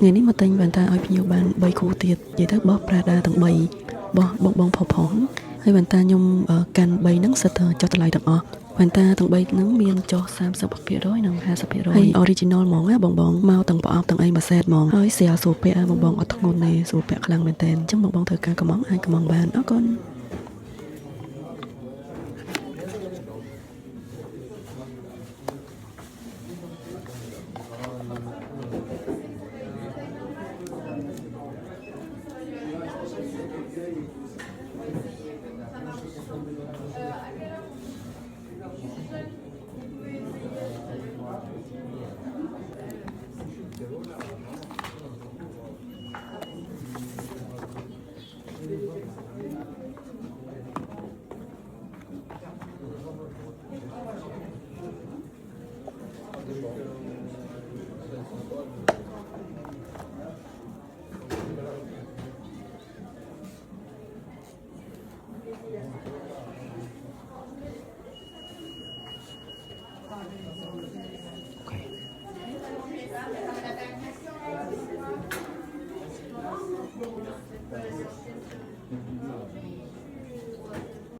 ngày ní mà tên bạn ta ở nhiều bạn bay cụ tiệt vậy đó bóp Prada tầng bay bó bong bong phò phỏng hay bạn ta nhung ở can bay nắng sờ cho ta lại được bạn ta tầng bay nắng miên cho sam sập phía đói nằm ha sập phía đói hay original mong á bong bong mau tầng bỏ tầng ai mà xét mong hơi xèo sụp pe bong bong ở thằng ngôn này sụp pe khlang bên tên trong bong bong thời ca cái món ai cái món bàn đó con Okay.